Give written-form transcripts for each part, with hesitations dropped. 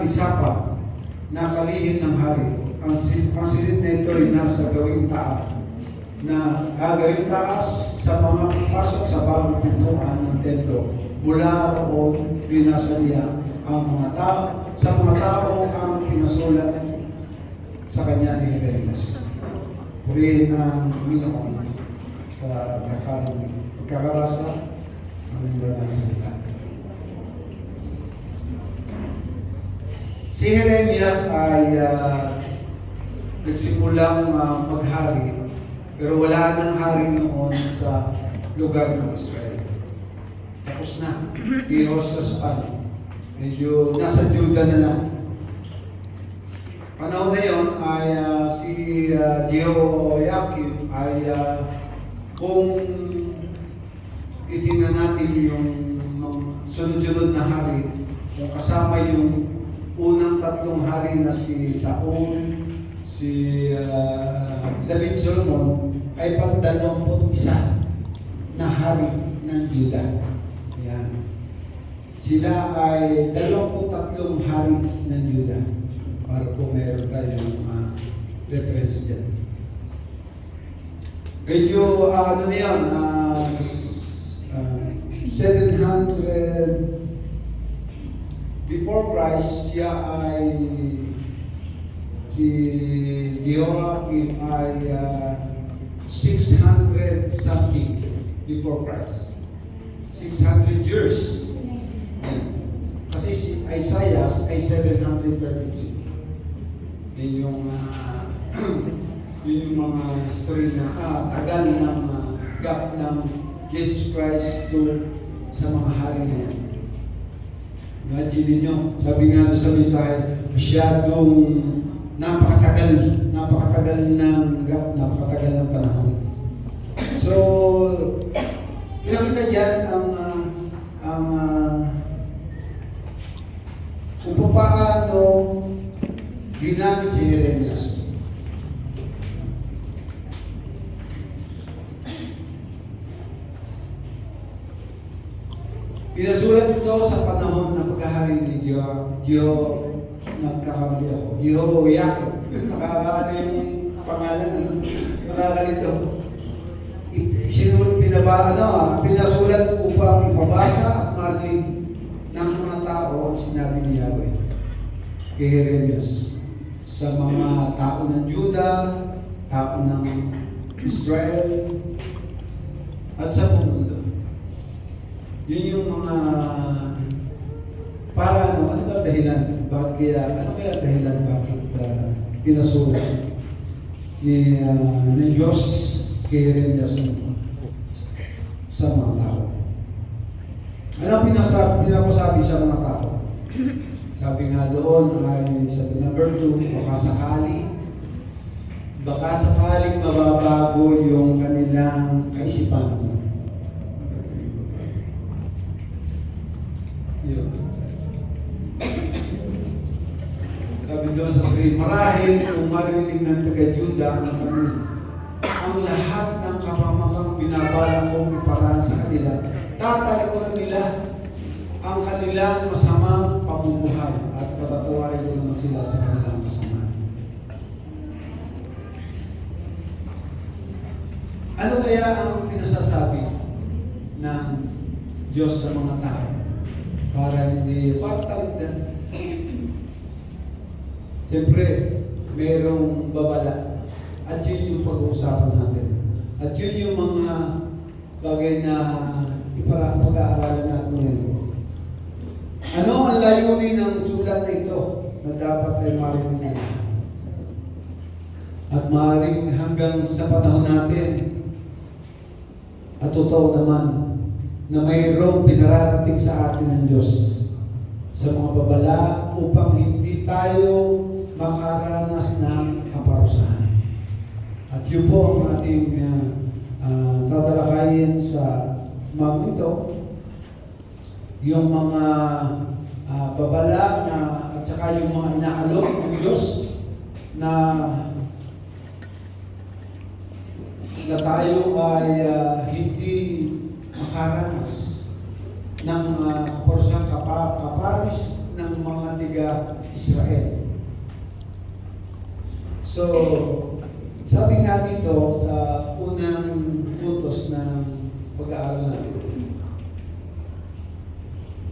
isa pa na kalihim ng hari. Ang silid na ito ay nasa gawing taas na gawing taas sa mga pasok sa bagong pintuan ng templo. Mula roon, binasa niya ang mga tao, sa mga tao ang pinasulat sa kanya ni Jeremias. Purihin ang Panginoon sa pagkakarasa ng banal na salita. Si Jeremias ay nagsimulang maghari, pero wala nang hari noon sa lugar ng Israel. Tapos na. Diyos pa. Medyo nasa Juda na lang. Panahon na yun ay si Jehoiakim ay kung titingnan natin yung sunod-sunod na hari, kung kasama yung unang tatlong hari na si Saul, si David Solomon, ay pang-21 na hari ng Juda. Yan. Sila ay 23 hari ng Juda. Para po meron tayong reference dyan. Medyo, ano na yun, 700 before Christ, siya ay, si Jehoiakim ay 600 something before Christ. 600 years. Kasi si Isaiah ay 733. Yun yung mga story na tagal ng gap ng Jesus Christ to sa mga hari na yan. Imagine ninyo, sabi nga doon sa mensahe, masyadong napakatagal ng gap, napakatagal ng panahon. So, pinakita dyan ang kung paano ginamit si Jeremias. Pinasulat ito sa panahon ng pagkahari ni nagkakamali ako. Jehoiakim. Nakakaano yung pangalan. Nakakalito. Pinasulat upang ipabasa at marinig ng mga tao ang sinabi ni Yahweh kay Jeremias sa mga tao ng Juda, tao ng Israel, at sa buong mundo. Yun yung mga para ano ba dahilan? Ano kaya dahilan bakit pinasulat ng Diyos kay Jeremias sa mga tao? Ano pinapasabi sa mga tao? Sabi nga doon ay sa number 2, baka sakaling mababago yung kanilang kaisipan. Yun. Sabi doon sa 3, marahil kung marinig ng taga-Juda ang lahat ng kapamakang binabala kong iparaan sa kanila, tatalikuran nila ang kanilang masamang pamumuhay at patatawarin ko naman sila sa kanilang kasamaan. Ano kaya ang pinasasabi ng Diyos sa mga tao para hindi pagtaligdan? Siyempre, mayroong babala at yun yung pag-uusapan natin. At yun yung mga bagay na pag-aaralan natin ngayon. Ano ang layunin ng sulat na ito na dapat ay marinig na lahat? At maaaring hanggang sa panahon natin, at totoo naman na mayroong pinararating sa atin ng Diyos sa mga babala upang hindi tayo makaranas ng kaparusahan. At yun po ang ating tatalakayin sa mga ito, yung mga babala na at saka yung mga inaalok ng Diyos na tayo ay hindi makaranas ng kaparusahan kaparis ng mga Israel. So, sabi nga dito sa unang puntos ng pag-aaral natin,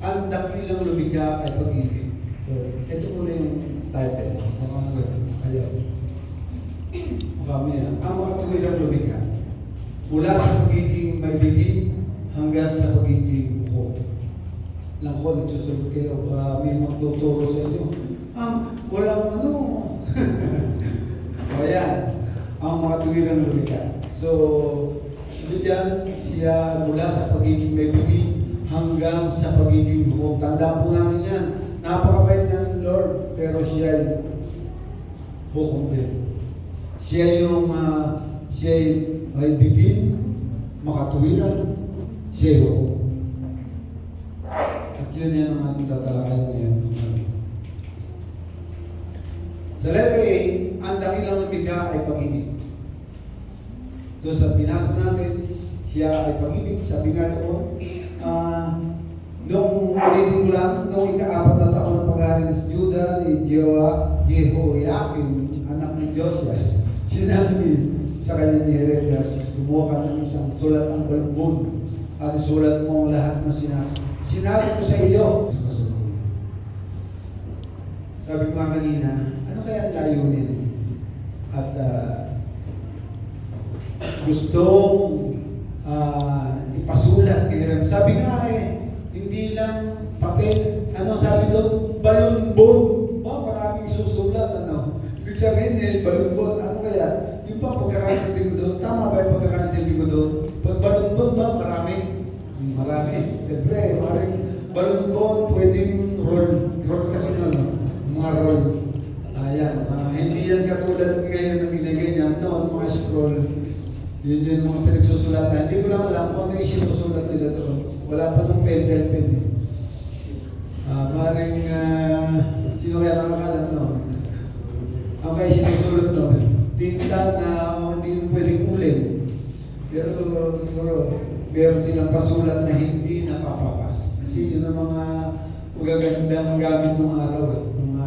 ang dakilang lumikha ay pag-ibig. So, ito muna yung title. Ang makatuwirang lumikha, mula sa pagiging maibigin hanggang sa pagiging buho. Lang ko, nagsusunod kayo, may magtuturo sa inyo. Walang ano. O yan, ang makatuwirang lumikha. So, diyan siya mula sa pagiging maibigin hanggang sa pagiging buho. Tandaan po natin yan. Napakabait ng Lord, pero siya ay hukom din. Siya ay bigin, makatuwiran, siya ay hukom. At yun yan ang ating tatalakayan ngayon. Sa letter A, ang dakilang lumikha ay pag-ibig. Doon sa binasa natin, siya ay pag-ibig. Sabi nga doon, nung reading lang, nung ika-4 na taon ng pag-aaral ni Juda ni Jehoiakim, anak ni Josias, sinabi sa kanya ni Jeremias, gumawa ka ng isang sulat ang balumbon at isulat mo ang lahat na sinabi ko sa iyo. Sabi ko nga kanina, ano kaya ang layunin? At gustong ipasulat kay Jeremias. Sabi nga hindi lang papel, ano sabi doon? Balumbon. Maraming susulat, ano? Ibig sabihin balumbon. Ano kaya? Yung ba pagkakaintindi ko doon? Tama ba yung pagkakaintindi ko doon? Pag balumbon ba? Marami. Siyempre, maraming balumbon, pwedeng roll kasi mga roll. Ayan. Hindi yan katulad ngayon na ginaganyan. Noon, mga scroll. Yun yung mga pinagsusulatan. Hindi ko lang alam kung ano yung sinusulat nila doon. Wala pa itong pen. Maring, sino kaya nakakalam noon? Ang kaya sinusulat doon, tinta na hindi pwedeng uling. Pero siguro, meron silang pasulat na hindi napapapas. Kasi yun ang mga magagandang gamit ng araw. Mga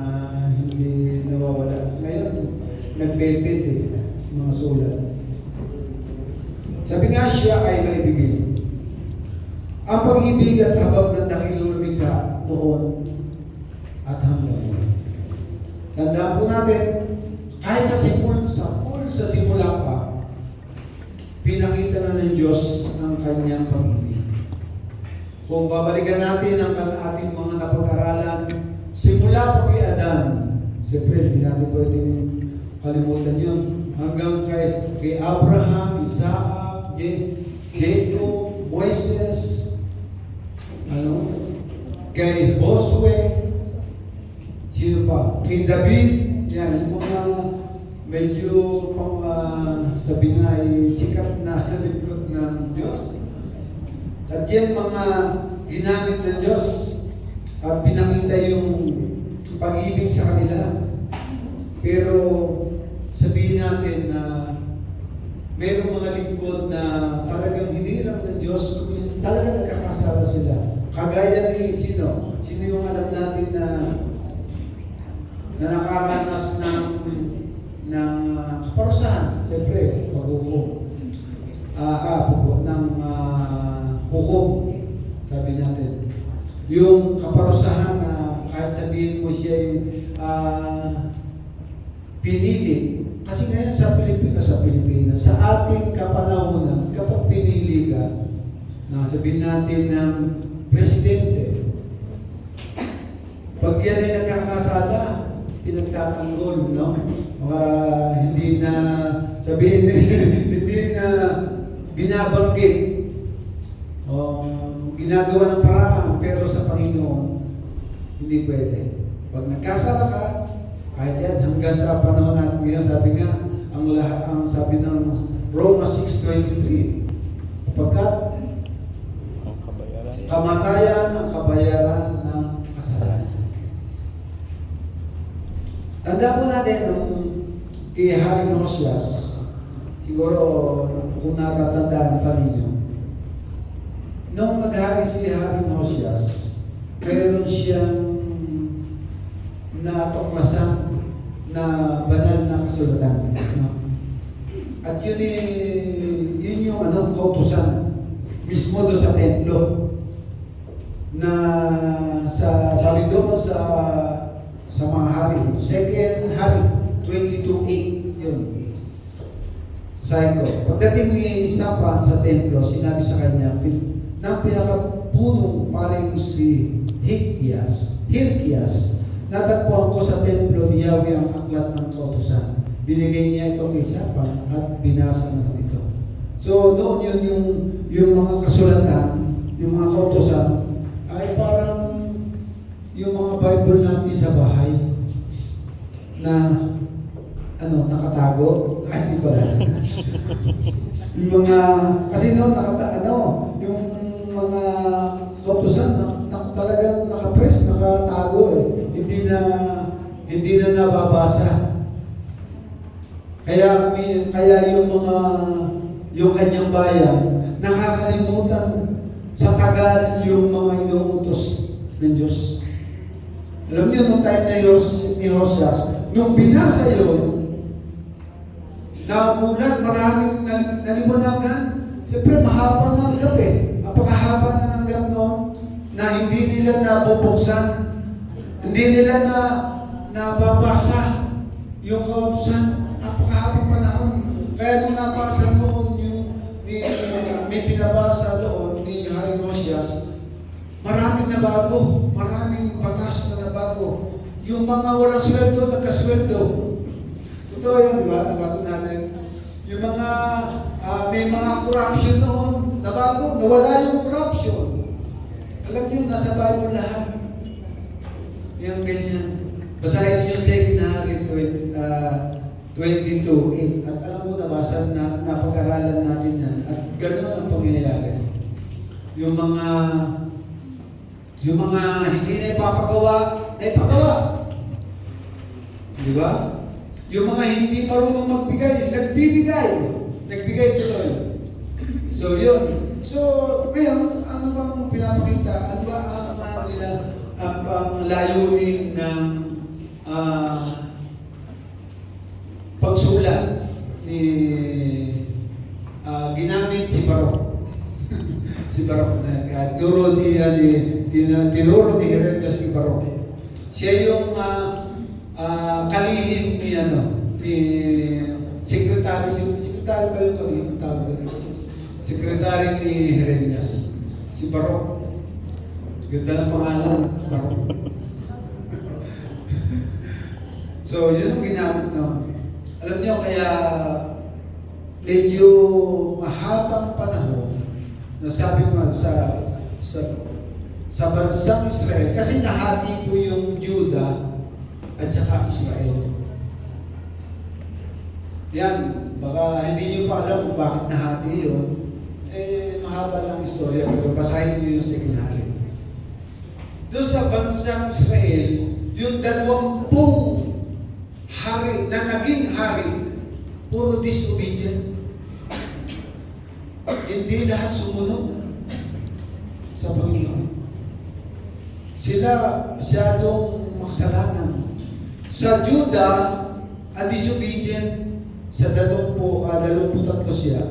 hindi nawawala. Ngayon, nagpepet mga sulat. Sabi nga siya ay maibigin. Ang pag-ibig at habag ng dakilang lumikha noon at hanggang ngayon. Tandaan po natin, kahit sa simula pa, pinakita na ng Diyos ang kanyang pag-ibig. Kung babalikan natin ang ating mga napag-aralan, simula pa kay Adan, siyempre hindi natin pwedeng kalimutan yun, hanggang kay Abraham, Isaac, Jacob, Moises, kay Josue, sino pa? Kay David, yan, yung mga medyo pang sabi nga ay sikat na lingkod ng Diyos. At yan mga ginamit ng Diyos at pinakita yung pag-ibig sa kanila. Pero sabihin natin na mayroong mga lingkod na talagang hinirap ng Diyos, talagang nagkakasala sila. Kagaya ni sino? Sino yung alam natin na nakaranas ng kaparusahan? Siyempre, pag-hukom. Hukom, sabi natin. Yung kaparusahan na kahit sabihin mo siya ay pinili. Kasi ngayon sa Pilipinas, sa ating kapanahunan, kapag pinili ka, sabihin natin ng presidente, pag yan ay nagkakasala, pinagtatanggol, no? Hindi na sabihin, hindi na binabanggit o ginagawa ng paraan, pero sa Panginoon, hindi pwede. Pag nagkasala ka, kahit yan, hanggang sa panahon natin ngayon, sabi nga, ang sabi ng Roma 6:23, pagkat kamatayan ang kabayaran ng kasalanan. Tandaan po natin nung kay Haring Josias, siguro kung natatandaan pa ninyo, nung naghari si Haring Josias, meron siyang na tuklasan na banal na kasulatan. No? At yun yung kautusan mismo doon sa templo na sabi doon sa mga hari, second hari 22:8 yun. Sabi ko, pagdating ni Safan sa templo, sinabi sa kanya ng pinakapunong paring si Hilkias, natagpuan ko sa templo ni Yahweh ang aklat ng kautusan. Binigay niya ito kay Safan at binasa naman ito. So noon yun yung mga kasulatan, yung mga kautusan, ay parang yung mga Bible natin sa bahay na nakatago. Ay, hindi pala. Yung mga, kasi noon yung mga kautusan talagang nakapress, nakatago Hindi na nababasa. Kaya yung kanyang bayan, nakakalimutan sa tagal yung mga inuutos ng Diyos. Alam niyo, nung time na ni Hosea, nung binasa yun, nagulat, maraming naliwanagan. Siyempre, mahaba na ang gabi. Napakahaba na ng gabi noon na hindi nila nabubuksan. Hindi nila nababasa yung kautusan. Napakahabang panahon. Kaya nung nabasa noon may pinabasa doon ni Hari Hosea, maraming nabago. Maraming batas na nabago. Yung mga walang sweldo, nagkasweldo. Totoo yan, di ba? Nabasa natin. Yung mga, may mga corruption noon, nabago, nawala yung corruption. Alam niyo, nasa Bible lahat. Yung ganyan. Basahin niyo yung 2 Hari 22:8. At alam mo, nabasa na, napag-aralan natin yan. At gano'n ang pangyayari. Yung mga hindi na ipapagawa, di ba? Yung mga hindi marunong magbigay, nagbigay tuloy. So yun. So ngayon, ano bang pinapakita? Ano ba ang layunin ng pagsulat ni ginamit si Barok. Si Barok na tinuro ni Jeremias si Barok. Siya yung kalihim ni sekretary ba yung kalihim tawag doon? Sekretary ni Jeremias, si Barok. Ganda ng pangalan, Barok. So, yun ang ginamit noon. Alam niyo, kaya medyo mahabang panahon na sabi ko sa bansang Israel, kasi nahati po yung Juda at saka Israel. Yan, baka hindi nyo pa alam kung bakit nahati yun. Mahaba lang istorya, pero basahin nyo yung 2 Hari. Doon sa bansang Israel, yung 20 hari na naging hari, puro disobedient. Hindi lahat sumunod sa Panginoon. Sila masyadong makasalanan. Sa Juda, ang disobedient, sa 23 siya,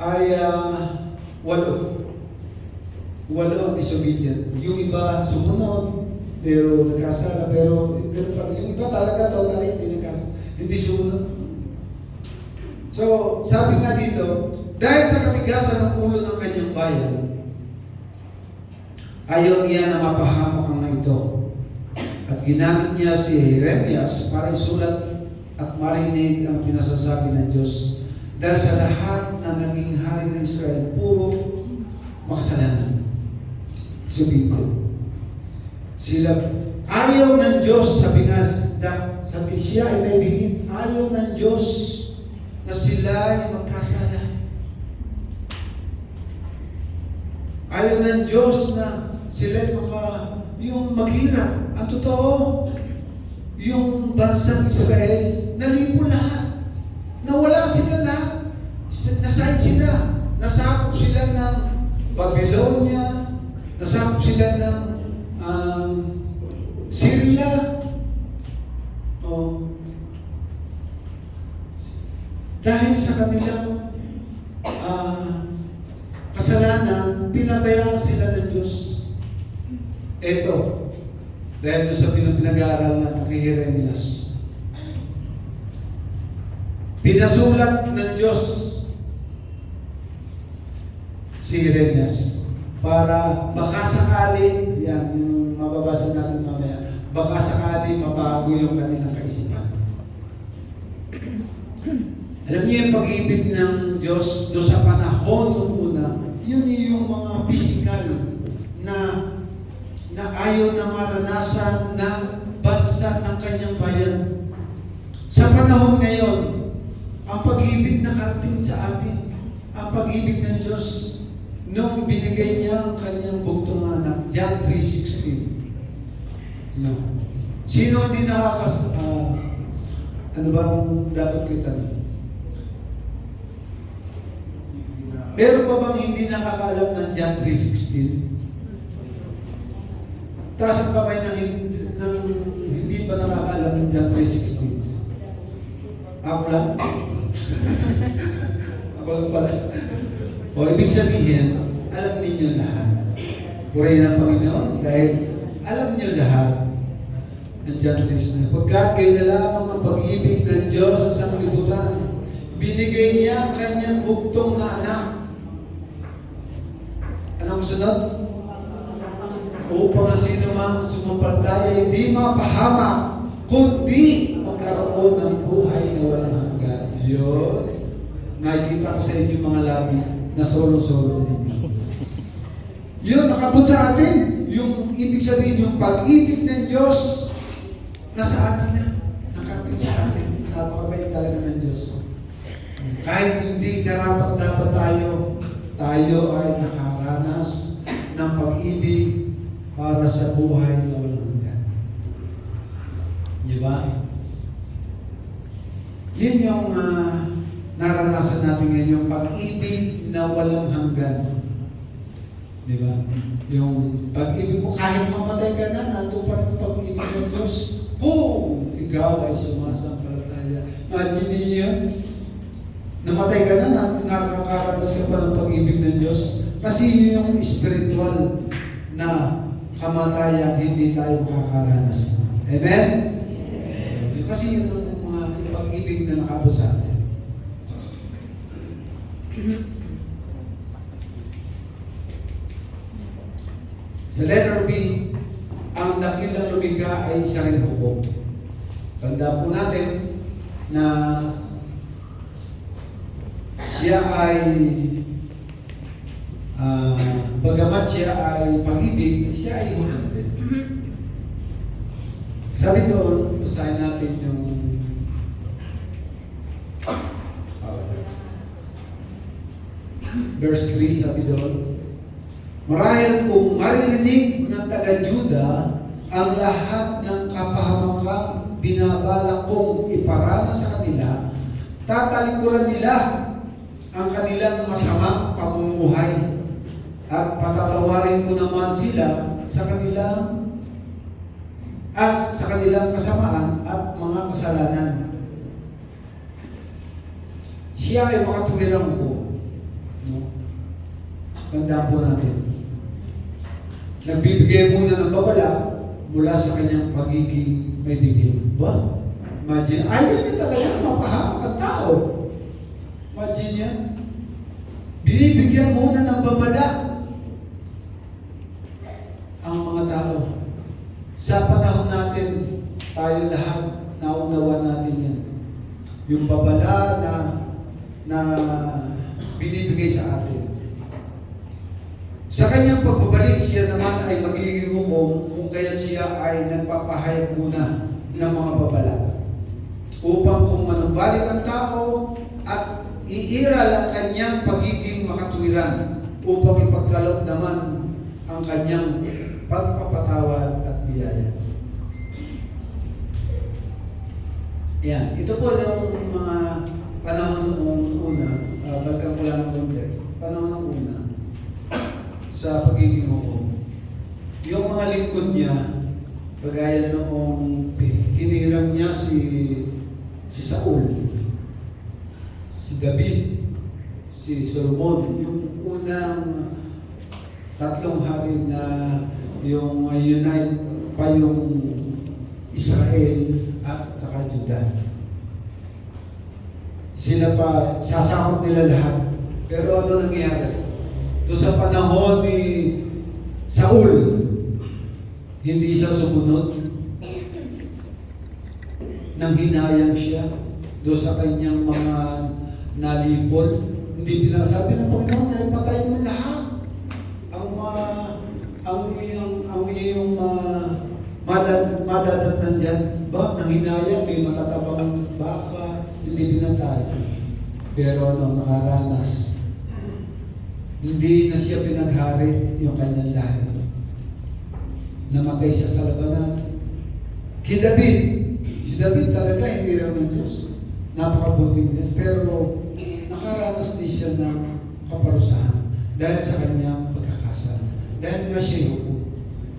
ay 8 ang disobedient. Yung iba sumunod, pero nagkasala, pero gano'n pa rin. Yung iba talaga totally hindi sumunod. So, sabi nga dito, dahil sa katigasan ng ulo ng kanyang bayan, ayaw niya na mapahamak ang ito. At ginamit niya si Jeremias para isulat at marinig ang pinasasabi ng Diyos. Dahil sa lahat na naging hari ng Israel, puro makasalanan. Subitin. Sila, ayaw ng Diyos, sabi siya ay may bigit, ayaw ng Diyos na sila ay magkasala. Ayaw ng Diyos na sila ay yung maghirap. Ang totoo, yung bansang Israel, nalipo lahat. Nawala sila lahat. Nasayad sila. Nasakop sila ng Babylonia. Nasakop sila ng Syria. dahil sa kanilang kasalanan, pinabayaan sila ng Diyos. Ito, dahil doon sa pinag-aaral natin kay Jeremias, pinasulat ng Diyos si Jeremias para baka sakali, yan yung mababasa natin mamaya, baka sakali mabago yung kanilang kaisipan. Alam niyo yung pag-ibig ng Diyos doon sa panahon ng una, yun yung mga physical na ayaw na maranasan ng bansa ng kanyang bayan. Sa panahon ngayon, ang pag-ibig na karating sa atin, ang pag-ibig ng Diyos, nung ibinigay niya ang kanyang bugtong anak, John 3:16. No. Sino hindi ano bang dapat kita na? Meron pa bang hindi nakakaalam ng John 3:16? Taas ang kamay ng hindi pa nakakaalam ng John 3:16. Ako lang? Ako lang pala. O, ibig sabihin, alam ninyo lahat. Purihin ang Panginoon dahil alam niyo lahat ng John 3:16. Pagkat kayo na lamang ang pag-ibig ng Diyos sa sanglibutan, binigay niya ang kanyang bugtong na anak. Anong sunod? Upang sino mang sumampalataya hindi mapahamak, kundi magkaroon ng buhay na walang hanggan. Yun. Nakikita ko sa inyo mga labi na solo-solo ninyo. Yun, nakabot sa atin. Yung ibig sabihin, yung pag-ibig ng Diyos, nasa atin na. Nakarating sa atin. Napakabait talaga ng Diyos. Kahit hindi karapat-dapat tayo ay nakaranas ng pag-ibig para sa buhay na walang hanggan. Di ba? Yun yung naranasan natin ngayon, yung pag-ibig na walang hanggan. Di ba? Yung pag-ibig mo, kahit mamatay ka na, nandun pa rin yung pag-ibig ng Diyos. Kung ikaw ay sumasampalataya. Imagine niyo, namatay ka na, nakakaranas ka pa ng pag-ibig ng Diyos. Kasi yun yung spiritual na kamatayan, hindi tayo makakaranas naman. Amen? Amen. Kasi yun ang mga pag-ibig na nakabot sa atin. Sa letter B, ang dakilang lumikha ay isa ring hukom. Tanda po natin na siya ay bagamat siya ay pag-ibig, siya ay hukom din. Sabi doon, basahin natin yung verse 3, sabi doon, marahil kung maririnig ng taga-Juda ang lahat ng kapahamakang binabalak kong iparana sa kanila, tatalikuran nila ang kanilang masamang pamumuhay at patatawarin ko naman sila sa kanilang kasamaan at mga kasalanan. Siya ay makatuwirang ko. No? Tandaan po natin. Nagbibigay muna ng babala mula sa kanyang pagiging may bigay. Ba? Imagine, ayaw niya talaga mapahamak ang tao. Imagine yan. Binibigyan muna ng babala ang mga tao. Sa panahon natin, tayo lahat, naunawa natin yan. Yung babala na binibigay sa atin. Sa kanyang pagbabalik, siya naman ay magiging hukom kung kaya siya ay nagpapahayag muna ng mga babala. Upang kung manumbalik ang tao at iiral ang kanyang pagiging makatuwiran upang ipagkaloob naman ang kanyang pagpapatawad at biyaya. Yan. Ito po yung mga panahon noong una, bagkang ko lang ng konti, panahon ng una, sa pagiging hukom. Yung mga lingkod niya, bagaya noong hiniram niya si Saul, si David, si Solomon, yung unang 3 hari na yung unite pa yung Israel at saka Judah. Sila pa, sasakop nila lahat. Pero ano nangyari? Doon sa panahon ni Saul, hindi siya sumunod. Nang hinayang siya doon sa kanyang mga nalipol. Hindi pinasabi ng Panginoon, ay patayin mo lahat. Ang iyong madadatnan dyan. Ba, nang hinayang, may matatabang baka, hindi pinatay. Pero nakaranas. Hindi na siya pinaghari yung kanyang lahi. Namatay siya sa labanan. Si David talaga hindi rin ng Diyos. Napakabuting Diyos. Pero nakaranas din siya ng kaparusahan dahil sa kanyang pagkakasala. Dahil nga siya hukom.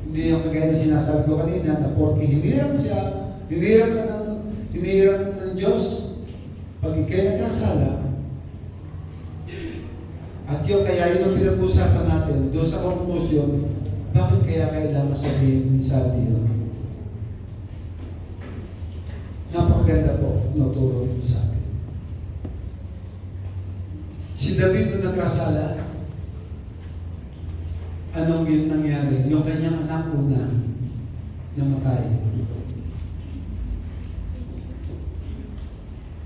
Hindi yung kagaya na sinasabi ko kanina na porke hiniram siya, hiniram ng Diyos. Pag ikay nagkasala, at yun kaya yun ang pinag-usapan natin doon sa conclusion, bakit kaya kailangan sabihin sa Diyo? Napakaganda po, nuturo nito sa atin. Si David nung nagkasala, anong yun nangyari? Yung kanyang anak una, namatay.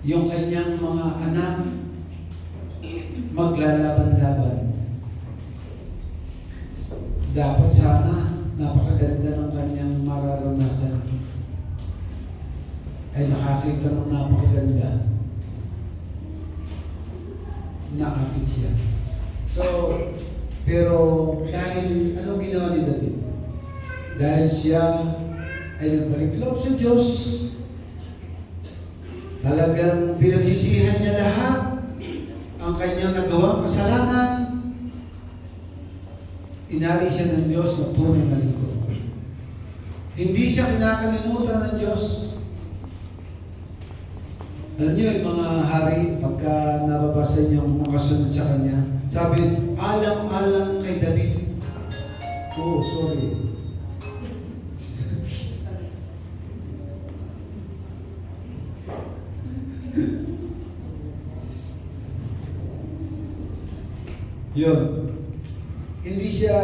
Yung kanyang mga anak, maglalaban-laban. Dapat sana, napakaganda ng kanyang mararanasan. Ay nakakita ng napakaganda. Nakakit siya. So, pero dahil, anong ginawa ni David? Dahil siya ay nagbalik loob sa Diyos, talagang pinagsisihan niya lahat ang kanyang nagawang kasalanan, inari siya ng Diyos na tunay na lingkod. Hindi siya kinakalimutan ng Diyos. Alam niyo, yung mga hari, pagka nababasa niyo yung mga kasunod sa kanya, sabi, alang-alang kay David. Oh, sorry. Yun. Hindi siya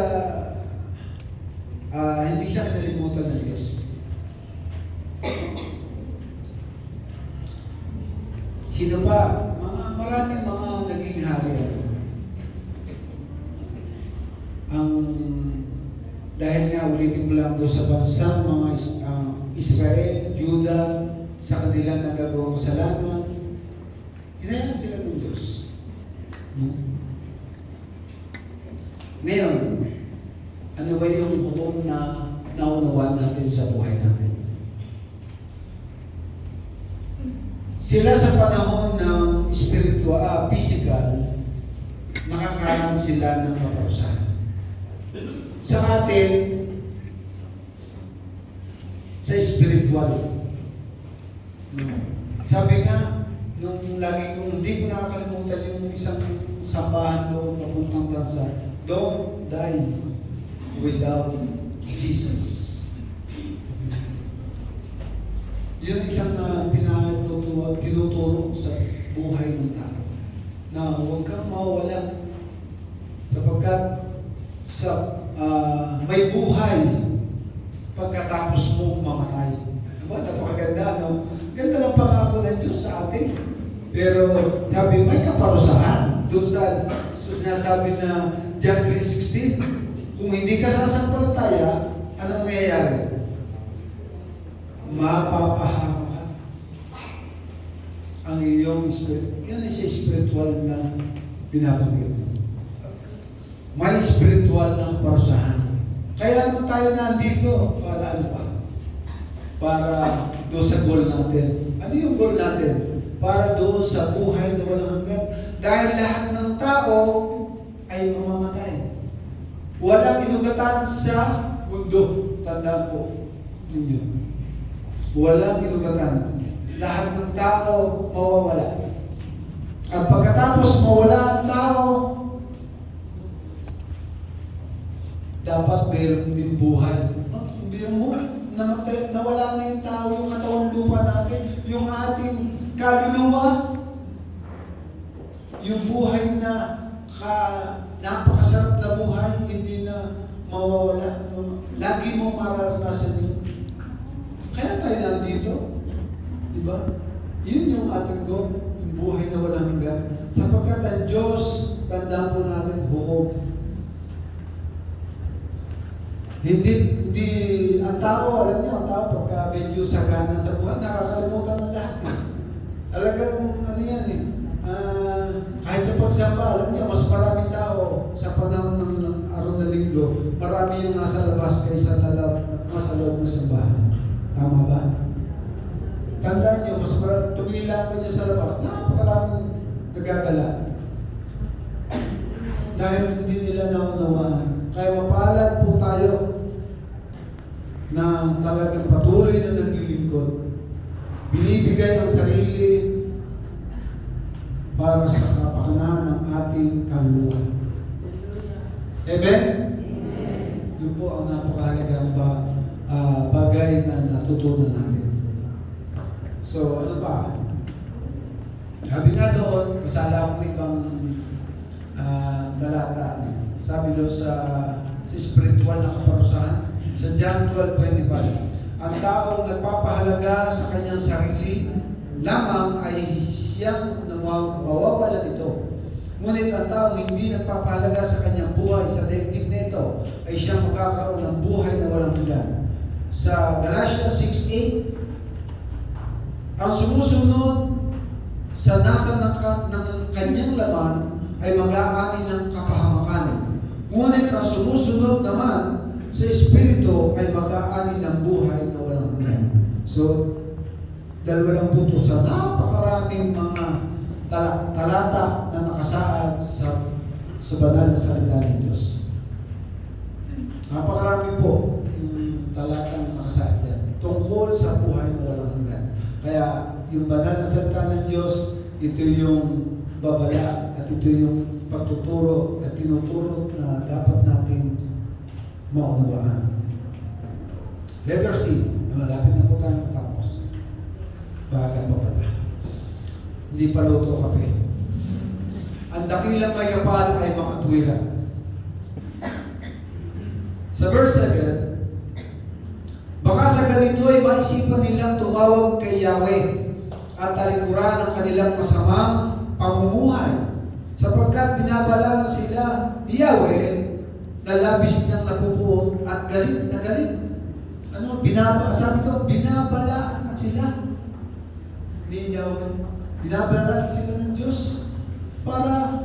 kinalimutan ng Diyos. Sino pa? Maraming mga naging hari. Dahil nga ulitin ko lang doon sa bansang mga Israel, Judah, sa kanilang nagagawang kasalanan, hinayaan sila ng Diyos. Ngayon, ano ba yung hukom na naunawaan natin sa buhay natin? Sila sa panahon ng physical, nakakaroon sila ng kaparusahan. Sa atin, sa spiritual, sabi nga, nung lagi kong hindi ko nakakalimutan yung isang sambahan doon papuntang tansa, don't die without Jesus. Yun isang tinuturo sa buhay ng tao. Na huwag kang mawala. Sapagkat may buhay pagkatapos mo mamatay. Diba? Napakaganda, no? Ganda ng pangako ng Diyos sa atin. Pero sabi, may kaparusahan. Doon sa sinasabi na John 3:16, kung hindi ka sasampalataya, anong mangyayari? Mapapahama ka. Ang iyong spirit, yan ay spiritual na binabanggit. May spiritual na kaparusahan. Kaya naman tayo nandito para ano pa? Para doon sa goal natin. Ano yung goal natin? Para doon sa buhay na walang hanggan. Dahil lahat ng tao ay mamamatay. Walang inugatan sa mundo. Tandaan po ninyo. Walang inugatan. Lahat ng tao mawawala. At pagkatapos mawala ang tao, dapat mayroon din buhay. Biro mo, namatay, nawala na yung tao, yung katawan lupa natin, yung ating kaluluwa, yung buhay na napakasarap na buhay, hindi na mawawala. Lagi mong mararanasan yun. Kaya tayo nandito. Diba? Yun yung ating goal, yung buhay na walang hanggan. Sapagkat ang Diyos, tandaan po natin, buhok. Hindi, ang tao, alam niyo, ang tao, pagka medyo sagana sa buhay, nakakalimutan ng lahat. Talagang, ano yan kahit sa pagsamba, alam niyo, mas maraming tao sa panahon ng araw na linggo, marami yung nasa labas kaysa nasa loob ng simbahan. Tama ba? Tandaan niyo, mas tumila ka niya sa labas, napakaraming nagagala. Dahil hindi nila naunawaan. Kaya mapalad po tayo na talagang patuloy na naglilingkod. Binibigay ang sarili para sa kapakanan ng ating kaluluwa. Amen? Yun po ang napakahalagang bagay na natutunan natin. So, ano pa? Sabi nga doon, masala ko ibang talata. Sabi doon sa spiritual na kaparusahan, sa John 12:25, ang taong nagpapahalaga sa kanyang sarili lamang ay siyang mawawalan ito. Ngunit ang taong hindi nagpapahalaga sa kanyang buhay sa daigdig na ito ay siyang magkakaroon ng buhay na walang hanggan. Sa Galatians 6:8, ang sumusunod sa nasa ng kanyang laman ay mag-aani ng kapahamakan. Ngunit ang sumusunod naman sa Espiritu ay mag-aani ng buhay na walang hanggan. So, dalawa lang po ito sa napakaraming mga talata na nakasaad sa banal na salita ng Diyos. Napakarami po yung talata na nakasaad dyan tungkol sa buhay na walang hanggan. Kaya yung banal na salita ng Diyos, ito yung babala at ito yung pagtuturo at tinuturo na dapat nating maunawaan. Letter C. Malapit na po tayo matapos. Baga pa pala. Hindi pa luto kape. Ang dakilang may kapal ay makatwiran. Sa verse 7, baka sa ganito ay maisipan nilang tumawag kay Yahweh at talikuran ang kanilang masamang pamumuhay, sapagkat binabala sila ni Yahweh na labis ng napupuot at galit na galit. Sabi ko, binabalaan na sila ni Yahweh. Binabalaan sila ng Diyos para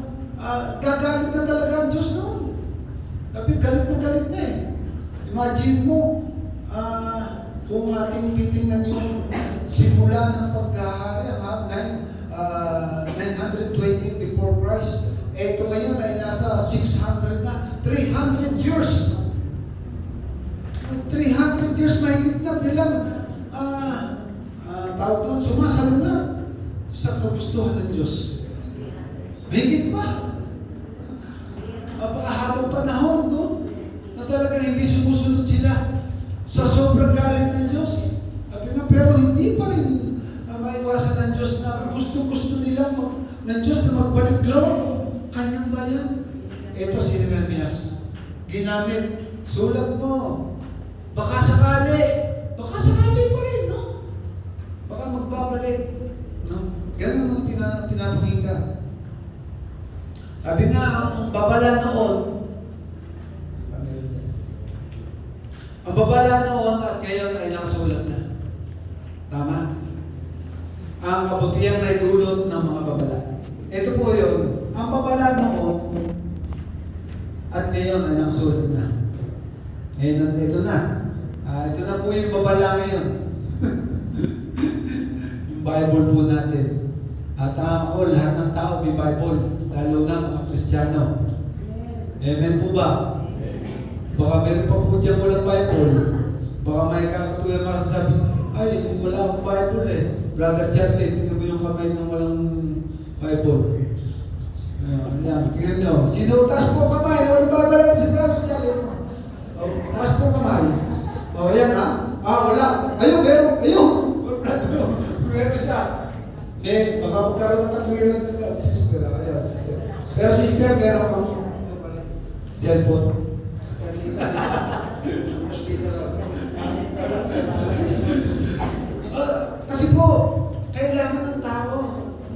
gagalit na talaga ang Diyos noon. Tapi galit na eh. Imagine mo, kung ating titingnan yung simula ng paghahari, 920 before Christ, eto ngayon ay nasa 600 na, 300 years. 300 years mahigit na nilang tawag doon, sumasalungat sa kagustuhan ng Diyos. Mahigit pa. Habang panahon, no? Na talagang hindi sumusunod sila sa sobrang galit ng Diyos. Pero hindi pa rin maiwasan ng Diyos na gusto nilang ng Diyos na magbalik loob ang kanyang bayan. Ito si Jeremias. Ginamit. Sulat mo. Baka sakali pa rin, no? Baka magbabalik. No? Ganun ang pinapakita. Sabi nga, ang babala noon at ngayon ay nakasulat na. Tama? Ang kabutihan ay dulot ng mga babala. Ito po yun. Ang babala noon at ngayon ay nakasulat na. Ito na. Ito na po yung babala ngayon. Yung Bible po natin. At lahat ng tao may Bible. Lalo na mga Kristiyano. Amen po ba? Baka meron pa po dyan walang Bible. Baka may kakatuwa masasabi, ay, wala akong Bible eh. Brother Charlie, tingnan mo yung kamay ng walang Bible. Yan, tingnan nyo. Sino, taas po kamay. Wala ba ba si Brother Charlie? Taas po kamay. Yan ha. Wala. Ayun, meron. Ayun. Meron isa. Baka magkaroon ng katwiran ng sister. Ayan, sister. Pero sister, meron kang cellphone. Kasi po, kailangan ng tao.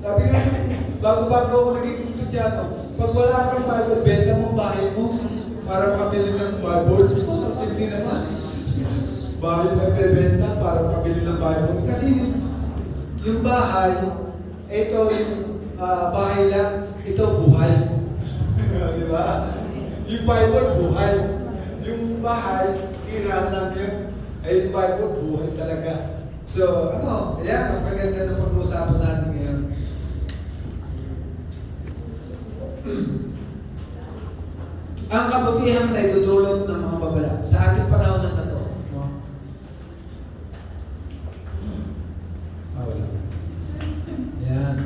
Sabi nga, bago-bago ako naging Kristyano, pag wala ka ng Bible, benta mo ang bahay mo para makabili ng Bible. Hindi naman. Bahay pa bebenta para makabili ng Bible. Kasi yung bahay, ito yung bahay lang, ito buhay. Di ba? Yung Bible, buhay. Yung bahay, tira lang yun. Yung Bible, buhay talaga. So, ayan, ang maganda ng pag-uusapan natin ngayon. Ang kabutihan na idudulot ng mga babala sa ating panahon na ito, no? Wala. Yan.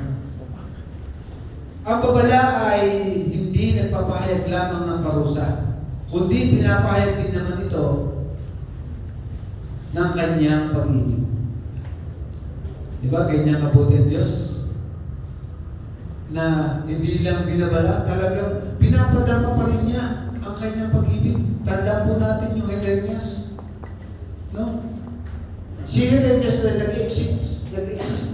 Ang babala ay hindi nagpapahayag lamang ng parusa, kundi pinapahayag din naman ito ng kanyang pag-ibig. Di ba, ganyan kabuti ang Diyos? Na hindi lang binabala, talagang pinapadama pa rin niya ang kanyang pag-ibig. Tandaan po natin yung Jeremias. No? Si Jeremias na nag-exist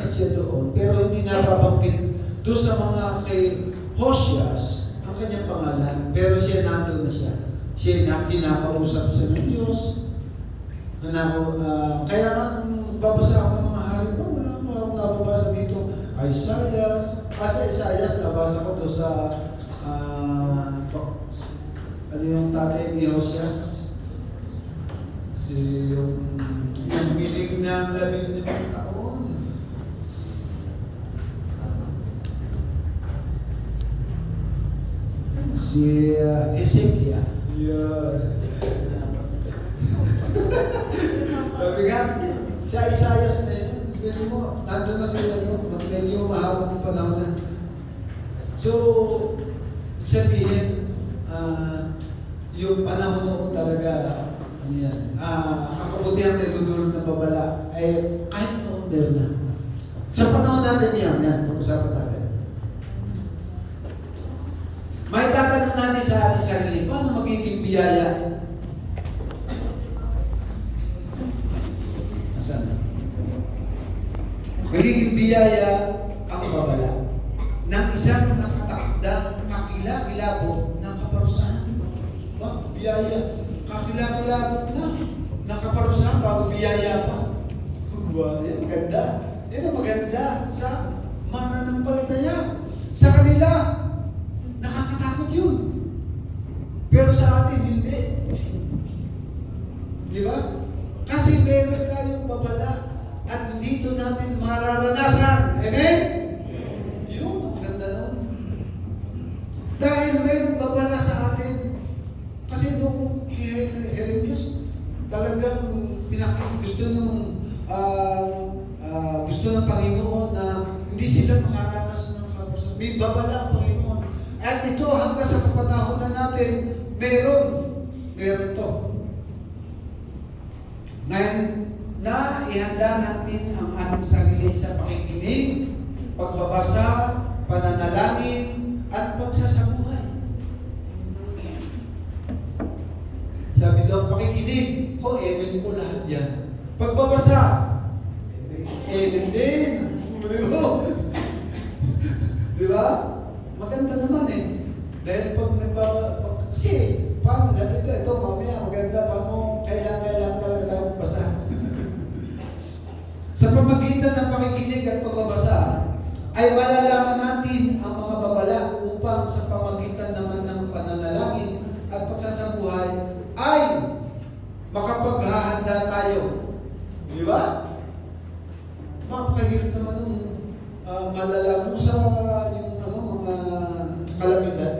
na siya doon, pero hindi napabanggit doon sa mga kay Hoseas ang kanyang pangalan, pero siya nandun na siya. Siya na kinakausap siya ng Diyos. Kaya nga, babasa ako ng mga hari pa, wala akong nababasa dito. Isaias, nabasa ko doon sa ano yung tatay ni Hoseas? Yung miling ng 15 taon. Si Ezekiel. Yeah. Sabi nga, si Isaias na yun. Pero mo, nandun na sila, medyo mahabang panahon na. So, sabihin, yung panahon noon talaga, ang kabutihan na idudulot ng babala ay kahit noon meron na. Sa panahon natin yan, pag-usapan natin. May tatanong natin sa ating sarili, paano magiging biyaya? Nasaan na? Magiging biyaya ang babala ng isang nakatakdang kakilakilabot ng kaparusahan. Biyaya, kakilakilabot na. Nakaparusahan bago biyaya pa. Yan, maganda. Yan ang maganda sa mananampalataya. Sa kanila, nakakatakot yun. Pero sa atin, hindi. Di ba? Kasi meron tayong babala at dito natin mararanasan. Amen? Yun, ang ganda nun. Dahil mayroong babala sa atin. Kasi nung Jeremias, talagang gusto ng Panginoon na hindi sila makaranas ng kaparusahan. May babala ang Panginoon. At ito hanggang sa kapanahon na natin, meron to. Ngayon, na ihanda natin ang ating sarili sa pakikinig, pagbabasa, pananalangin, at pagsasabuhay. Sabi daw, pakikinig, amen po lahat yan. Pagbabasa, amen din. Di ba? Maganda naman eh. Dahil pag kasi, paano, sabi ko, ito mamaya, maganda, paano, kailangan talaga tayo magbasa. Sa pamagitan ng pakikinig at pagbabasa, ay malalaman natin ang mga babala upang sa pamagitan naman ng pananalangin at pagsasabuhay ay makapaghahanda tayo. Di ba? Mapakahirap naman nung malalaman sa yung mga kalamidad.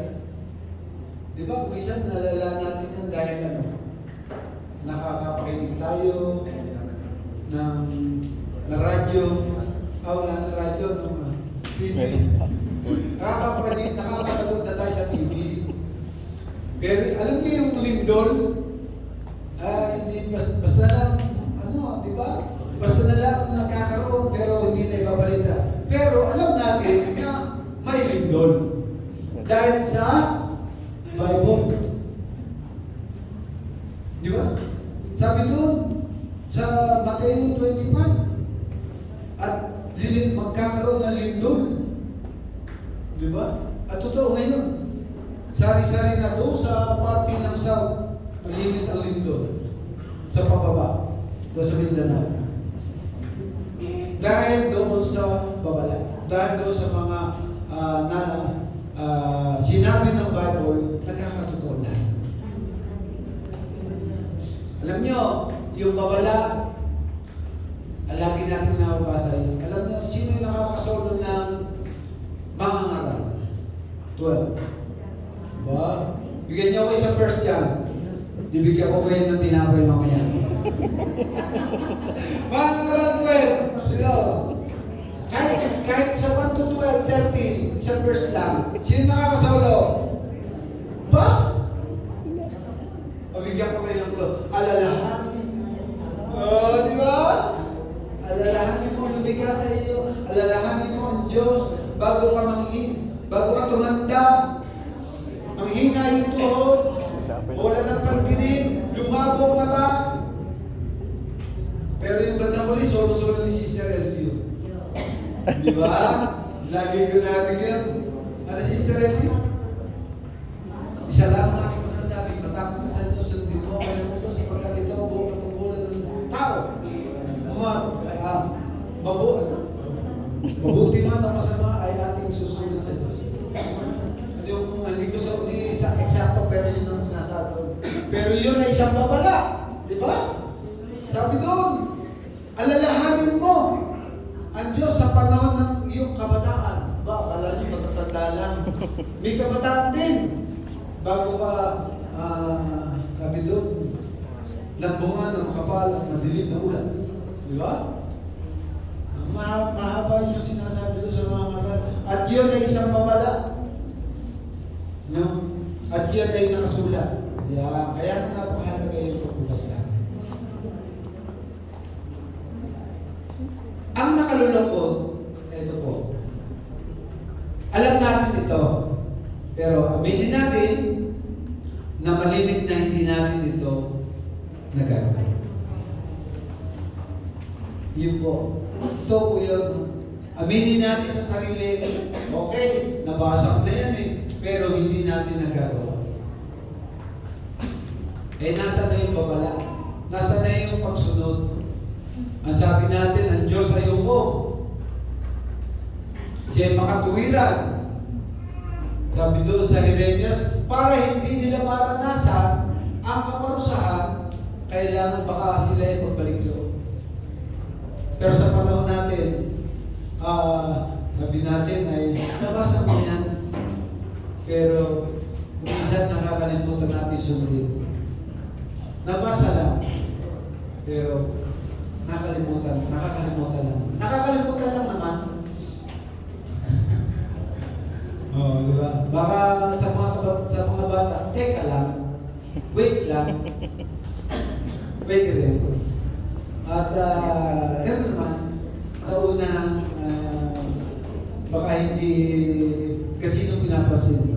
Di ba? Minsan nalala natin yan dahil nakakapakinig tayo ng radyo. Wala na radyo, TV. Nakakapanood na tayo sa TV. Pero alam niyo yung lindol? Hindi, basta lang, di ba? Basta na lang nakakaroon, pero hindi na ibabalita. Pero alam natin na may lindol. Dahil sa Bible. Di ba? Sabi doon, sa Mateo 25, at magkakaroon ng lindol. Di ba? At totoo ngayon, sari-sari na doon sa parte ng south, malinit ang lindol. Sa pababa, doon sa Mindanao. Dahil doon sa babala. Dahil doon sa mga sinabi ng Bible, nagkakatotoo na. Alam nyo, yung babala, lagi natin nakabasa yun. Alam nyo, sino yung nakakasolo ng mga ngaral? 12. Diba? Bigyan niyo ako isang verse dyan. Bibigyan ko kayo ng tinapay mamaya. Mga ngaral 12. Sino? Kahit sa 1 to 12, 13, isang verse lang. Sino nakakasolo? Ba? Bigyan ko kayo ng clue. Alalahanin. Di ba? Alalahanin mo, lumikha sa iyo. Alalahanin mo ang Diyos bago ka tumanda. Manghina yung tuhod. Wala ng pandinig. Lumabo ang mata. Pero yung bandang huli, solo-solo ni Sister Elsie. Di ba? Lagi ko natin yan. Ano Sister Elsie? Isa lang ang aking masasabi. Matakot ka sa Diyos. Sundin mo. Kaya mo ito sapagkat ito ang buong katungkulan ng tao. Mabuti man o masama ay ating susunod sa Diyos. Hindi ko sa eksakto pero yun ang sinasabi. Pero yun ay isang babala. Di ba? Sabi doon, alalahanin mo ang Diyos sa panahon ng iyong kabataan. Ba, akala nyo matatanda lang. May kabataan din. Bago ka, sabi doon, lambungan ng kapal at madilim na ulan. Di ba? Mahaba yung sinasabi doon sa mga ngaral. At yun ay isang babala. No? At yun ay nakasulat. Kaya napakahalaga yung pagbabasa. Ang nakalulungkot, ito po. Alam natin ito. Pero aminin natin na malimit na hindi natin ito nagagawa. Yun po. Ito po yun. Aminin natin sa sarili, okay, nabasa ko na yan pero hindi natin nagagawa. Nasa na yung babala? Nasa na yung pagsunod? Ang sabi natin, ang Diyos ay hukom. Siya makatuwiran. Sabi doon sa Jeremias, para hindi nila maranasan ang kaparusahan, kailangan baka sila ay pagbalik loob. Pero sa panahon natin, sabi natin ay nabasa mo yan. Pero minsan nakakalimutan natin sundin. Nabasa lang. Pero nakakalimutan lang. Nakakalimutan lang naman. Di ba? Baka sa mga bata, teka lang. Wait lang. Wait rin. At gano'n naman, sa una, baka hindi kasino pinapansin.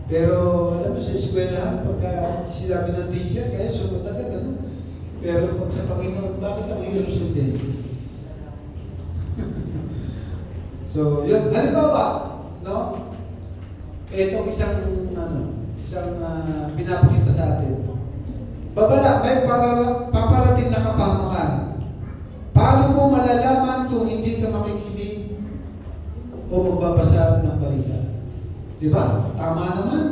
Pero alam mo sa eskwela, pagka sinabi ng teacher, kaya sunod agad, ano? Pero pag sa Panginoon, bakit ang hirap sundin? So, yun. Halimbawa, no? Itong isang pinapakita sa atin. Babala, may paparating na kapahamakan. Paano mo malalaman kung hindi ka makikinig o magbabasa ng balita? Di ba? Tama naman.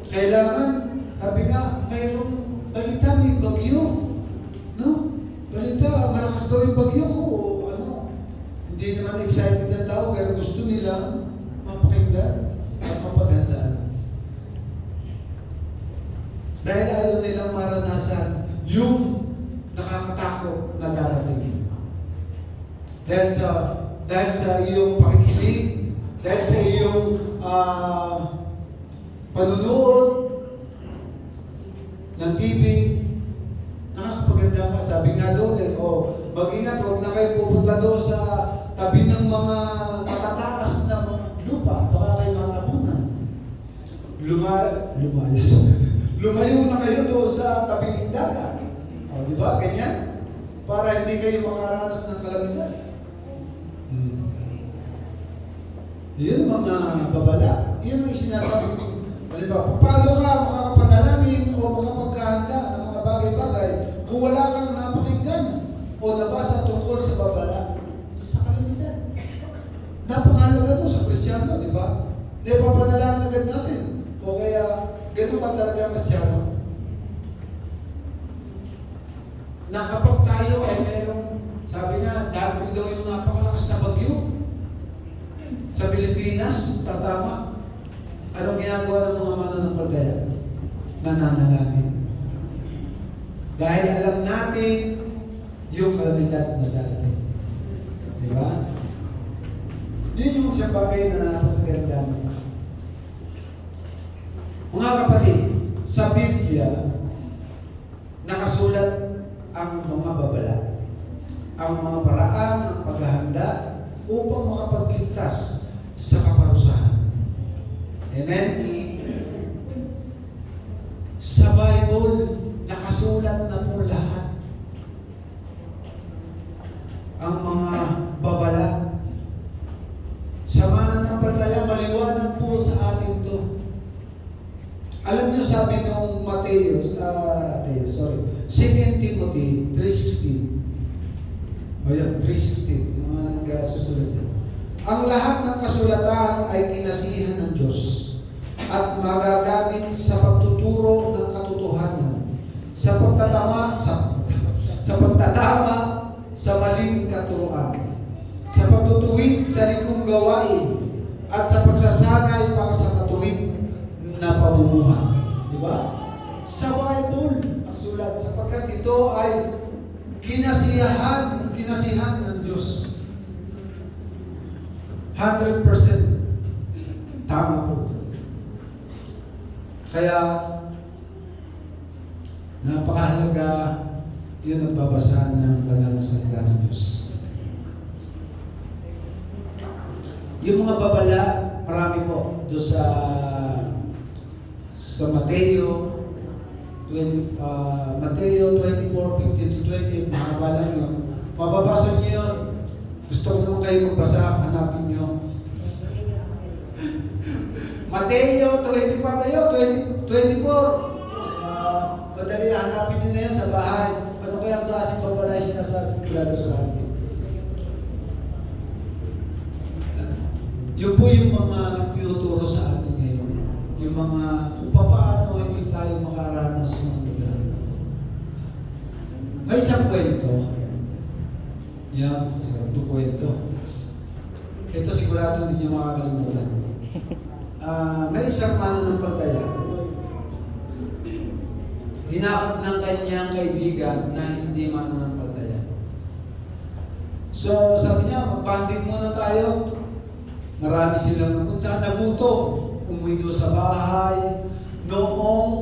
Kailangan, sabi nga, mayroong balita, may bagyo. No? Balita, malakas daw yung bagyo ko. Hindi naman excited ang tao, pero gusto nila mapakinggan at mapaghandaan. Dahil ayaw nilang maranasan yung nakakatakot na darating. Dahil sa iyong pakikinig Dahil sa iyong panunood ng TV, nakakapaganda ka. Sabi nga doon, mag-ingat, huwag na kayo pupunta doon sa tabi ng mga matataas na mga lupa, baka kayo matapunan. Lumayo na kayo doon sa tabing dagat. Di ba? Ganyan. Para hindi kayo makaranas ng kalamidad. Yun mga babala. Yun ang sinasabi ko. Halimbawa, paano ka makakapanalangin o makapagkahanda ng mga bagay-bagay kung wala kang napakinggan o nabasa tungkol sa babala sa kalamidad? Napakahalaga doon sa Kristiyano, di ba? Di papanalangin agad natin. O kaya, ganun ba talaga ang Kristiyano? Na kapag tayo ay merong, sabi nga, darating daw yung napakalakas na bagyo sa Pilipinas, tatama. Anong ginagawa ng mga mananampalataya? Nananalangin. Dahil alam natin yung kalamidad na darating. Di ba? Yun yung isang bagay na napakaganda. Mga kapatid, sa Biblia, nakasulat ang mga babala, ang mga paraan ng paghahanda upang makapagligtas sa kaparusahan. Amen? Sa Bible, nakasulat na po lahat ang mga babala. Sa mananampalataya, maliwanag po sa atin to. Alam niyo, sabi ng Mateo, 2 Timothy 3:16. O yan, 3:16. Yung mga nagsusulat yan. Ang lahat ng kasulatan ay kinasihan ng Diyos at magagamit sa pagtuturo ng katotohanan, sa pagtatama, sa maling katuruan, sa pagtutuwid sa likong gawain, at sa pagsasanay para sa matuwid na pamumuhay. Di ba? Sa Bible, nakasulat, sapagkat ito ay kinasihan ng Diyos. 100% tama po. Kaya, napakahalaga yun ang babasahan ng banal na salita ng Diyos. Yung mga babala, marami po. Doon sa Mateo 24:15-20, mahaba lang yun. Mababasa niyo yun. Gusto ko naman kayo magbasa, hanapin niyo. Mateo 24. Madali, hanapin niyo na yan sa bahay. Ano kaya ang klaseng babala yung sinasabi ni Brother Sandy? Yun po yung mga tinuturo sa atin ngayon. Yung mga kung paano hindi tayo makaranas ng lugar. May isang kwento. Yan, sarap ito kwento. Ito sigurado hindi niyo makakalimutan. May isang mananampalataya. Hinakap ng kanyang kaibigan na hindi mananampalataya. So, sabi niya, mag-banding muna tayo. Marami silang napunta, nagutom. Umuwi doon sa bahay. Noong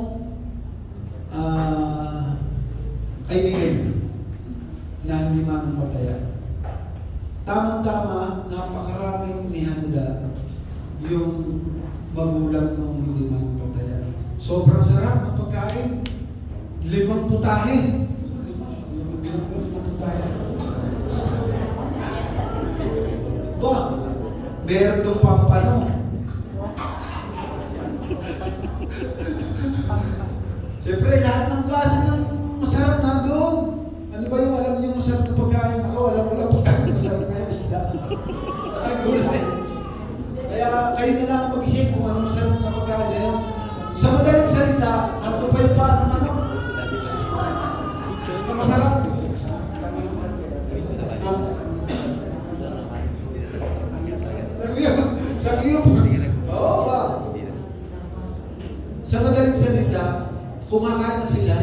kaibigan niya na hindi mananampalataya. Tamang-tama, napakaraming nihanda yung magulang ng hindi mananampalataya. Sobrang sarap ng pagkain. 5 putahe. 5 putahe. Ba, meron doon pampano. Siyempre, lahat ng klase ng masarap na doon. Ano ba yung alam niyo masarap na pagkain? Ako, alam ko lang pagkain masarap na yung isda. Saka gulay. Kaya kayo na lang mag-isip kung ano masarap na pagkain na yun. Sa madaling salita, ang tupay pa ng ano? Na masarap. Sa kiyop. Oo ba? Sa madaling salita, kumakain na sila.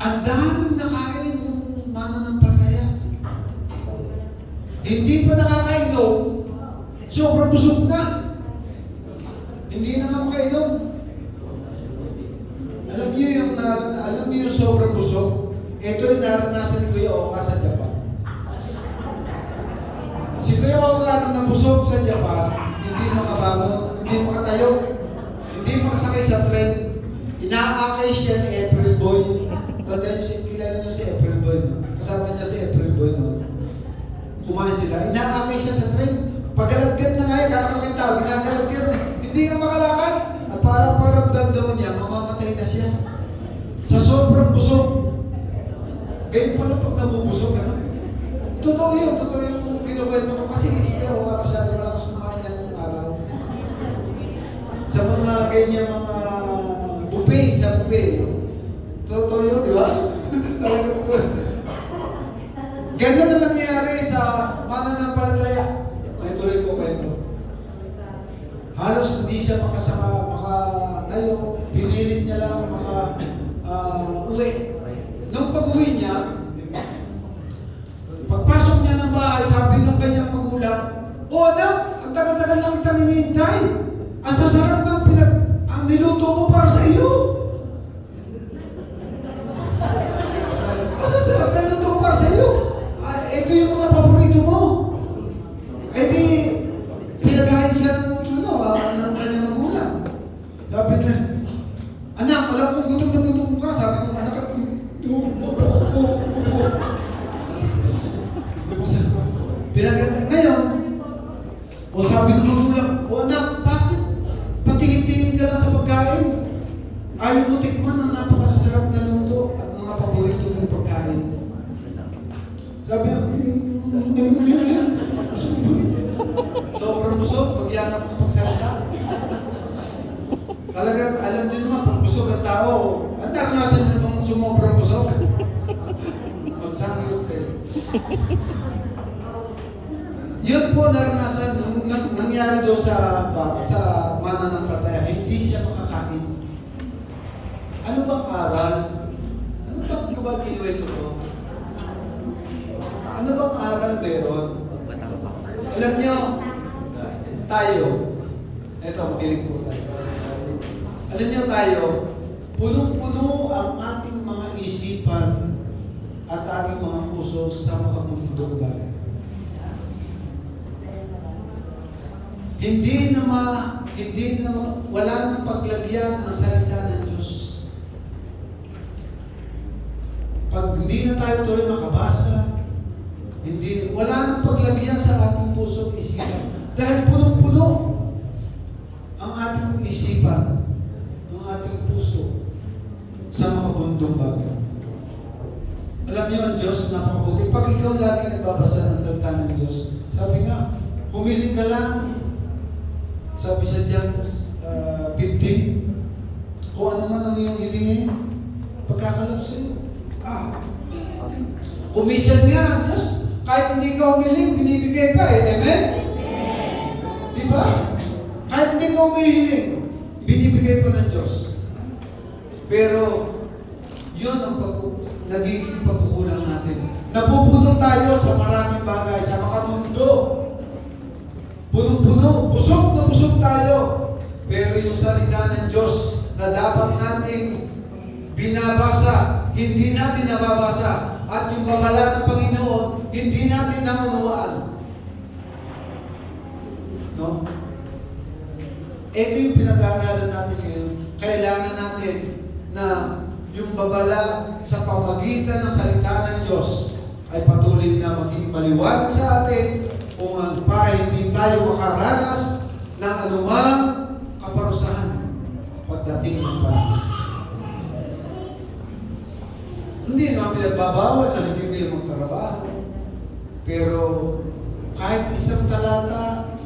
Ang daming nakain ng mananampalataya. Hindi pa nakakainom, Sobrang busog na. Hindi na nga makainom. Alam niyo yung sobrang busog? Ito yung naranasan ni Kuya Oka sa Japan. Si Kuya Oka nung nabusog sa Japan, hindi makabangon, hindi makatayo, hindi makasakay sa tren. Inaakay siya ni April Boy. Tandaan niyo, kilala niyo si April Boy, no? Kasama niya si April Boy, no? Kumain sila. Inaakay siya sa tren. Paggalagkat na ngayon, kakakaming tao, ginagalagkat na. Hindi nga makalakad. At parang dandaw niya, mamamatay na siya. Sa sobrang busog. Ngayon pala pag nabubusog, ano? Totoo yun kinukwento ko. Kasi hindi ako nga masyado malakas kumain niya ng araw. Sa mga ganyan, mga buffet, sa buffet. Totoo yun, di ba? Ganda na nangyayari sa mananampalataya. May tuloy ko kwento. Halos hindi siya makatayo. Pinilit niya lang uwi. Nung pag-uwi niya, pagpasok niya ng bahay, sabi ng kanyang magulang, "O anak, ang tagal-tagal lang kitang hinihintay. Ang sasarap ng ang niluto ko para sa iyo. Ang sasarap ng niluto ko para sa iyo. Ito yung mga paborito mo." Eh di, pinagahin siya ng kanyang magulang. Sabi niya, "Anak, alam kong gutom na gutom ka." Sabi ng anak, ngayon, o sabi ng magulang, "O anak, bakit patingin-tingin ka lang sa pagkain? Ayaw mo tikman ang napakasarap na luto at mga paborito mong pagkain." Sabi niya, sobrang busog, pagyanap ng pagsalita. Talagang, alam niyo naman, pag busog ang tao, ang naranasan niyo bang sumobrang busog? Magsangyot kayo. Yun po naranasan, nangyari doon sa mananampalataya, hindi siya makakain. Ano bang aral? Ano bang kinuwento ko? Ano bang aral meron? Alam niyo, tayo, eto, makinig po tayo. Alam niyo tayo, punong-puno ang ating mga isipan at ating mga puso sa makamundong bagay. Hindi na wala nang paglagyan ang salita ng Diyos. Pag hindi na tayo tuloy makabasa, wala nang paglagyan sa ating puso at isipan. Dahil punong-puno ang ating isipan, ang ating puso sa mga bundong bagay. Alam niyo ang Diyos, napakabuti. Pag ikaw lagi nagbabasa ng salita ng Diyos, sabi nga, humiling ka lang. Sabi sa John 15, kung ano man ang iyong hilingin, pagkakalap sa iyo. Kumisan nga, Diyos, kahit hindi ka humiling, binibigay pa eh. Amen? Diba? Kahit hindi ka humihiling, binibigay pa ng Diyos. Pero, yun ang nagiging pagkukulang natin. Napupuno tayo sa maraming bagay, sa makamundo. Punong-puno, busog na busog tayo. Pero yung salita ng Diyos na dapat nating binabasa, hindi natin nababasa. At yung babala ng Panginoon, hindi natin naunawaan. No? Ito yung pinag-aaralan natin ngayon. Kailangan natin na yung babala sa pamagitan ng salita ng Diyos ay patuloy na maging maliwanag sa atin para hindi tayo makaranas ng anumang kaparusahan pagdating ng panahon. Hindi naman pinagbabawal na hindi kayo magtrabaho. Pero kahit isang talata,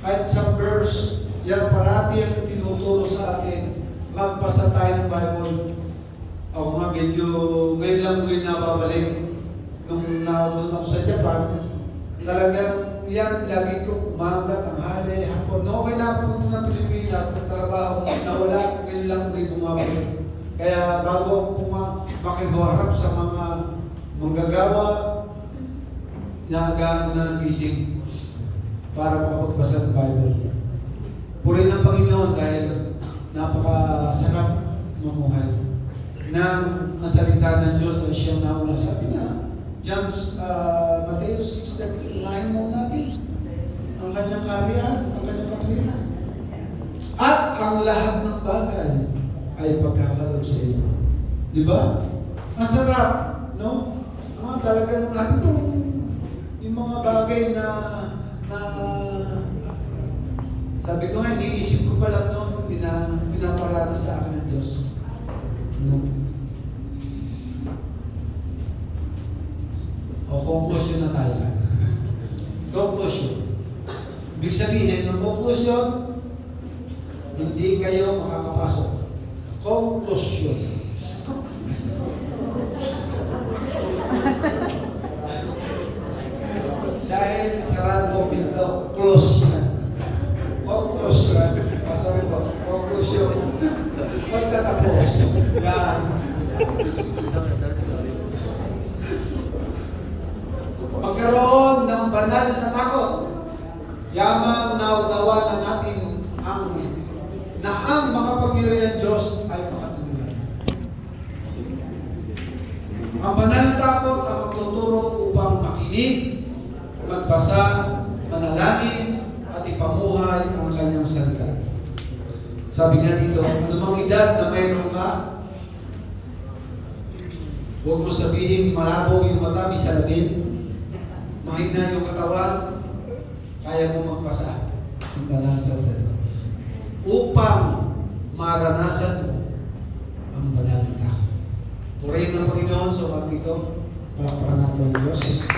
kahit isang verse, yan parati ang itinuturo sa atin. Magbasa tayo ng Bible. Ako nga medyo ngayon lang muli nababalik. Nung naroon ako sa Japan, talagang yan, lagi ko umaga, tanghali, hapon. No, okay na ako ng Pilipinas, nagtrabaho, nawala, ngayon lang muli bumabalik. Kaya bago ako makiharap sa mga manggagawa, inaagahan ko na ng gising. para makapagbasa ng Bible. Purihin ang Panginoon dahil napakasarap mamuhay. Nang ang salita ng Diyos ay siyang nauna. Sabi na, Mateo 6:39 mo natin. Ang kanyang kaharian, ang kanyang katwiran. At ang lahat ng bagay ay pagkakalob sa iyo. Di ba? Ang sarap, no? Talagang natin kung yung mga bagay na sabi ko nga, iniisip ko pa lang noon, pinaparada sa akin ng Diyos. No? O, conclusion na tayo. Conclusion. Ibig sabihin, ng conclusion, hindi kayo makakapasok. Conclusion. Dahil sarado pinto, close yan. Conclusion. Sabi ko, conclusion. Magtatapos. Yan. Magkaroon ng banal na takot. Yamang naunawa na natin ang makapangyarihan Diyos ay makatuluyan. Ang banal na takot ang magtuturo upang makinig, magbasa, manalangin, at ipamuhay ang kanyang salita. Sabi nga dito, anumang edad na mayroon ka, huwag mo sabihin malabo yung mata, may salabin, mahina yung katawan, kaya mo magpasa ng banal na salita upang maranasan mo ang banal na takot. Purihin ng Panginoon sa pagkito, palakpakan natin ang Diyos.